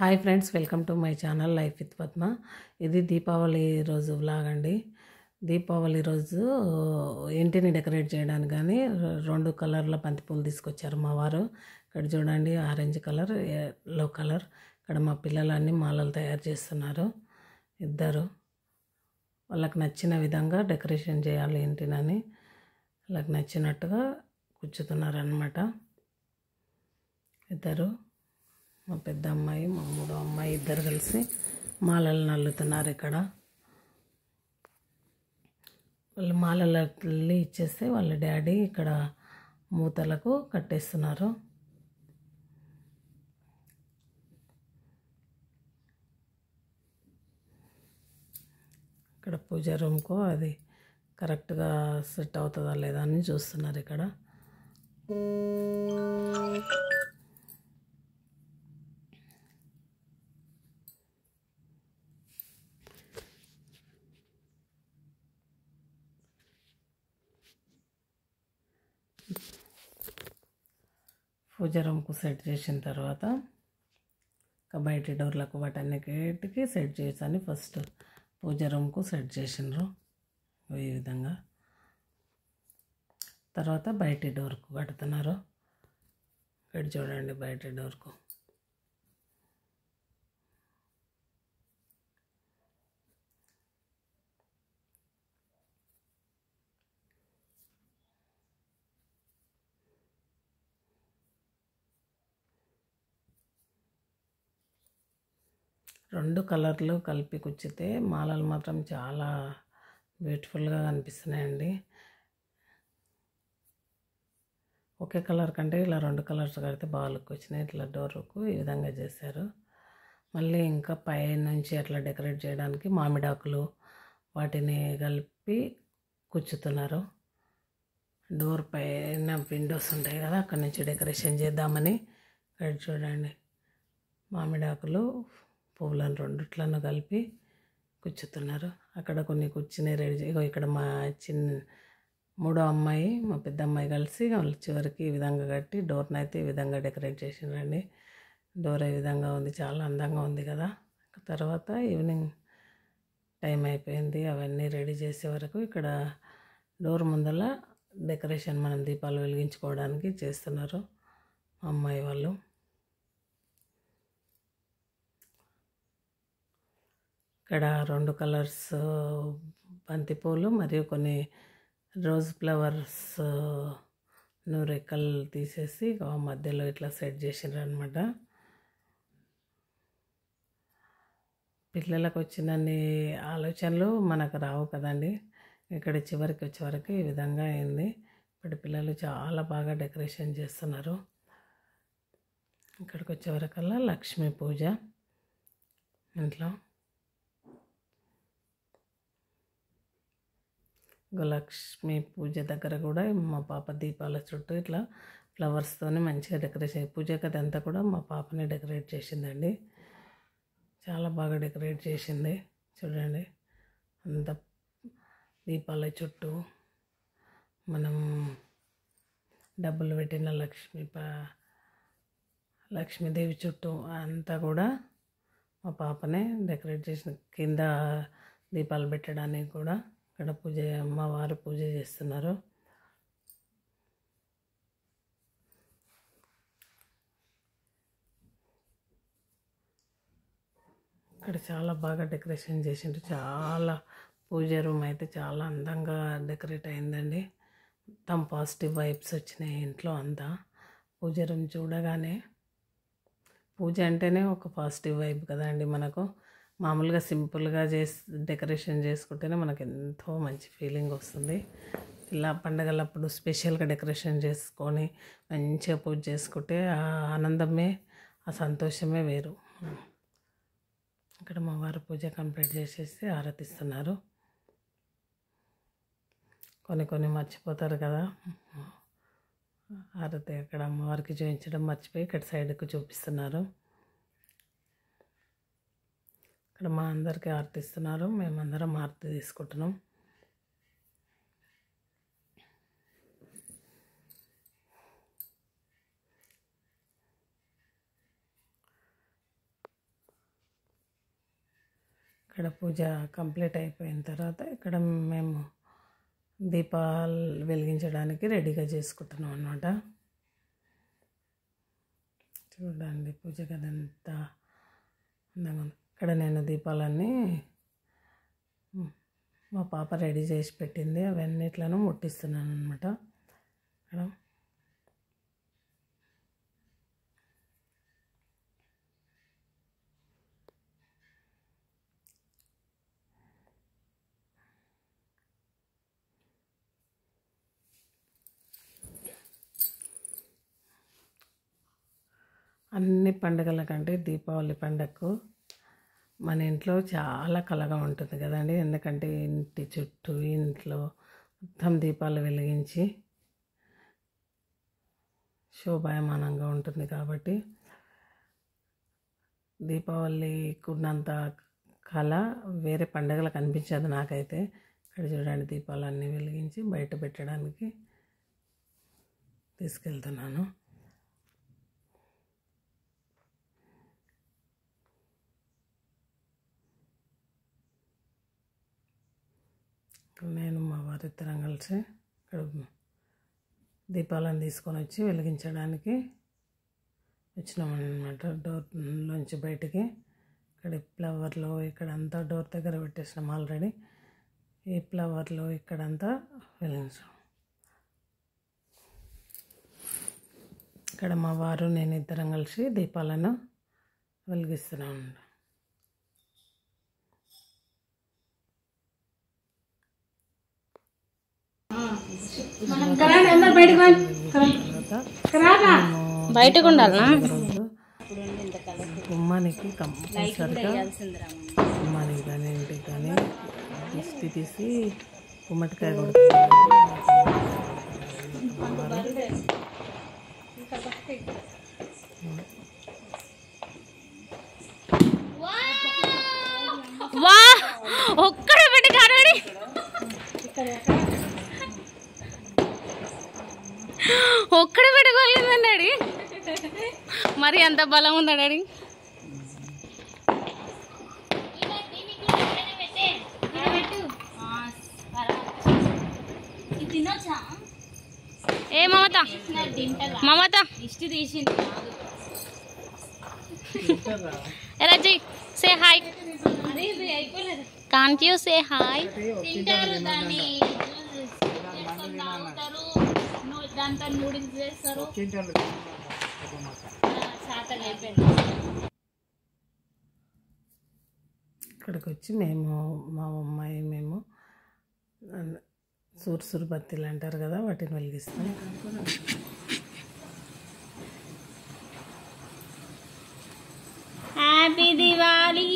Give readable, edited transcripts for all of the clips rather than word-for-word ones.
Hi friends, welcome to my channel life with Padma. ఇది దీపావళి రోజు vlog అండి. దీపావళి రోజు ఇంటిని డెకరేట్ చేయడానికి కానీ 2 కలర్ల బంతిపూలు తీసుకొచ్చారు మా వారు. ఇక్కడ చూడండి, ఆరెంజ్ కలర్, ఎల్లో కలర్. ఇక్కడ మా పిల్లలన్నీ మాలలు తయారు చేస్తున్నారు. ఇద్దరు వాళ్ళకి నచ్చిన విధంగా డెకరేషన్ చేయాలి ఇంటినని వాళ్ళకి నచ్చినట్టుగా కూర్చుతున్నారనమాట. ఇద్దరు, మా పెద్ద అమ్మాయి, మా మూడో అమ్మాయి, ఇద్దరు కలిసి మాలలు నల్లుతున్నారు. ఇక్కడ వాళ్ళు మాలలు ఇచ్చేస్తే వాళ్ళ డాడీ ఇక్కడ మూతలకు కట్టేస్తున్నారు. ఇక్కడ పూజ రూమ్కు అది కరెక్ట్గా సెట్ అవుతుందా లేదా అని చూస్తున్నారు. ఇక్కడ పూజ రూమ్కు సెట్ చేసిన తర్వాత బయటి డోర్లకు వాటన్నిటికి సెట్ చేసాను. ఫస్ట్ పూజ రూమ్కు సెట్ చేసినారు ఈ విధంగా. తర్వాత బయటి డోర్కు కడుతున్నారు. ఇక్కడ చూడండి, బయటి డోర్కు రెండు కలర్లు కలిపి కుచ్చితే మాలలు మాత్రం చాలా బ్యూటిఫుల్గా కనిపిస్తున్నాయండి. ఒకే కలర్ కంటే ఇలా 2 కలర్స్ కడితే బాగా లుక్ వచ్చినాయి. ఇట్లా డోర్కు ఈ విధంగా చేశారు. మళ్ళీ ఇంకా పై నుంచి అట్లా డెకరేట్ చేయడానికి మామిడాకులు వాటిని కలిపి కుచ్చుతున్నారు. డోర్ పైన విండోస్ ఉంటాయి కదా, అక్కడ నుంచి డెకరేషన్ చేద్దామని. ఇక్కడ చూడండి, మామిడాకులు పువ్వులను రెండిట్లను కలిపి కుచ్చుతున్నారు. అక్కడ కొన్ని కూర్చుని రెడీ ఇక్కడ మా మూడో అమ్మాయి, మా పెద్ద అమ్మాయి కలిసి వాళ్ళు చివరికి ఈ విధంగా కట్టి డోర్ని అయితే ఈ విధంగా డెకరేట్ చేసినారండి. డోర్ ఈ విధంగా ఉంది, చాలా అందంగా ఉంది కదా. తర్వాత ఈవినింగ్ టైం అయిపోయింది. అవన్నీ రెడీ చేసే వరకు ఇక్కడ డోర్ ముందల డెకరేషన్ మనం దీపాలు వెలిగించుకోవడానికి చేస్తున్నారు మా అమ్మాయి వాళ్ళు. ఇక్కడ 2 కలర్స్ బంతిపూలు మరియు కొన్ని రోజ్ ఫ్లవర్స్ రెక్కలు తీసేసి మధ్యలో ఇట్లా సెట్ చేసినారు అనమాట. పిల్లలకు వచ్చినన్ని ఆలోచనలు మనకు రావు కదండి. ఇక్కడ చివరికి వచ్చే వరకు ఈ విధంగా అయింది. ఇప్పుడు పిల్లలు చాలా బాగా డెకరేషన్ చేస్తున్నారు. ఇక్కడికి వచ్చే వరకల్లా లక్ష్మీ పూజ ఇంట్లో. లక్ష్మీ పూజ దగ్గర కూడా మా పాప దీపాల చుట్టూ ఇట్లా ఫ్లవర్స్తో మంచిగా డెకరేషన్, పూజ గది అంతా కూడా మా పాపనే డెకరేట్ చేసిందండి. చాలా బాగా డెకరేట్ చేసింది. చూడండి, అంత దీపాల చుట్టూ మనం డబ్బులు పెట్టిన లక్ష్మీదేవి చుట్టూ అంతా కూడా మా పాపనే డెకరేట్ చేసిన. కింద దీపాలు పెట్టడానికి కూడా ఇక్కడ మా వారు పూజ చేస్తున్నారు. ఇక్కడ చాలా బాగా డెకరేషన్ చేసిండ్రు. చాలా పూజ రూమ్ అయితే చాలా అందంగా డెకరేట్ అయిందండి. మొత్తం పాజిటివ్ వైబ్స్ వచ్చినాయి ఇంట్లో అంతా. పూజ రూమ్ చూడగానే, పూజ అంటేనే ఒక పాజిటివ్ వైబ్ కదండి మనకు. మామూలుగా సింపుల్గా డెకరేషన్ చేసుకుంటేనే మనకు ఎంతో మంచి ఫీలింగ్ వస్తుంది. ఇలా పండగలప్పుడు స్పెషల్గా డెకరేషన్ చేసుకొని మంచిగా పూజ చేసుకుంటే ఆ ఆనందమే, ఆ సంతోషమే వేరు. ఇక్కడ మా వారు పూజ కంప్లీట్ చేసేసి ఆరతిస్తున్నారు. కొన్ని మర్చిపోతారు కదా, ఆరతి అక్కడ అమ్మవారికి చూపించడం మర్చిపోయి ఇక్కడ సైడ్కు చూపిస్తున్నారు. ఇక్కడ మా అందరికీ ఆరతిస్తున్నారు. మేమందరం ఆరతి తీసుకుంటున్నాం. ఇక్కడ పూజ కంప్లీట్ అయిపోయిన తర్వాత ఇక్కడ మేము దీపాలు వెలిగించడానికి రెడీగా చేసుకుంటున్నాం అన్నమాట. చూడండి పూజ గది ఎంత అందంగా ఉంది. ఇక్కడ నేను దీపాలన్నీ మా పాప రెడీ చేసి పెట్టింది, అవన్నిట్లను ముట్టిస్తున్నాను అనమాట. ఇక్కడ అన్ని పండుగల కంటే దీపావళి పండగకు మన ఇంట్లో చాలా కళగా ఉంటుంది కదండి. ఎందుకంటే ఇంటి చుట్టూ ఇంట్లో మొత్తం దీపాలు వెలిగించి శోభాయమానంగా ఉంటుంది కాబట్టి దీపావళికి ఉన్నంత కళ వేరే పండుగలకు అనిపించదు నాకైతే. ఇక్కడ చూడండి దీపాలన్నీ వెలిగించి బయట పెట్టడానికి తీసుకెళ్తున్నాను. నేను మా వారిద్దరం కలిసి ఇక్కడ దీపాలను తీసుకొని వచ్చి వెలిగించడానికి వచ్చినామన్నమాట. డోర్లోంచి బయటికి ఇక్కడ ఫ్లవర్లో ఇక్కడంతా డోర్ దగ్గర పెట్టేసినాం ఆల్రెడీ. ఈ ఫ్లవర్లో ఇక్కడంతా వెలిగించాం. ఇక్కడ మా వారు నేను ఇద్దరం కలిసి దీపాలను వెలిగిస్తున్నాం. బయటకు ఉండాలనా గుమ్మానికి కంపల్సరిగా గుమ్మానికి కానీ ఇంటికి కానీ దిష్టి తీసి గుమ్మటికాయ కొడుతుంది. వా ఒక్కడే పెట్టి కారడి ఒక్కడే పెట్టుకోలేదండి డాడీ. మరి అంత బలం ఉందా డాడీ? ఏ మమత మమత ఇష్టి తీసింది Raji say hi. Can't you say hi? దాంతో నూడిల్స్ చేస్తారు. ఇక్కడికి వచ్చి మేము మా అమ్మాయి మేము సూర్సురు బత్తీలు అంటారు కదా వాటిని వెలిగిస్తాం. Happy Diwali.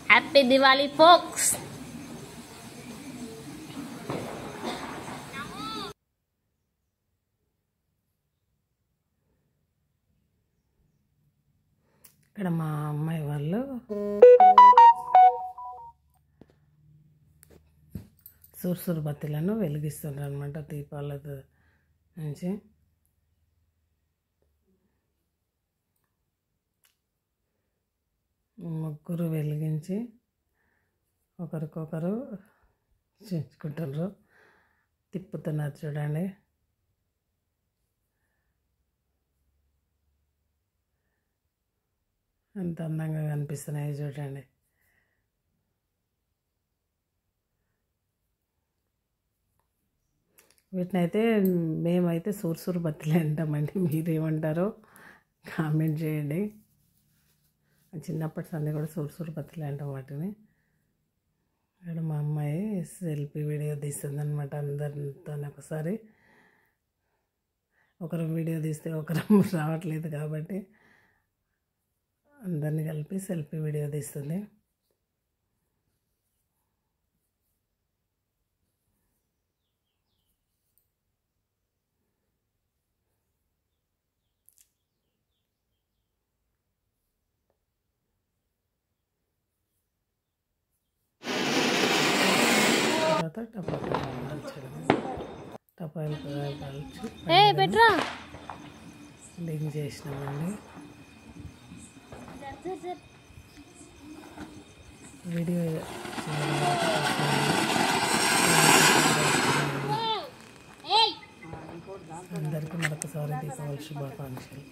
Happy Diwali folks. ఇక్కడ మా అమ్మాయి వాళ్ళు సూర్సురు బత్తీలను వెలిగిస్తున్నారు అనమాట. దీపాల నుంచి ముగ్గురు వెలిగించి ఒకరికొకరు చూసుకుంటారు, తిప్పుతున్నారు చూడండి. ఎంత అందంగా కనిపిస్తున్నాయి చూడండి. వీటినైతే మేమైతే సూర్సురు బత్తీలు అంటామండి. మీరేమంటారో కామెంట్ చేయండి. చిన్నప్పటి సంది కూడా సూర్సురు బత్తీలు అంటాం వాటిని. ఇక్కడ మా అమ్మాయి సెల్ఫీ వీడియో తీస్తుంది అనమాట. అందరితో ఒకసారి ఒకరు వీడియో తీస్తే ఒకరు రావట్లేదు కాబట్టి అందరినీ కలిపి సెల్ఫీ వీడియో తీస్తుంది. తర్వాత టపాకాయలు కాల్చి పెట్రా లింక్ చేసినామండి. వీడియో అందరికీ మరొకసారి దీపావళి శుభాకాంక్షలు.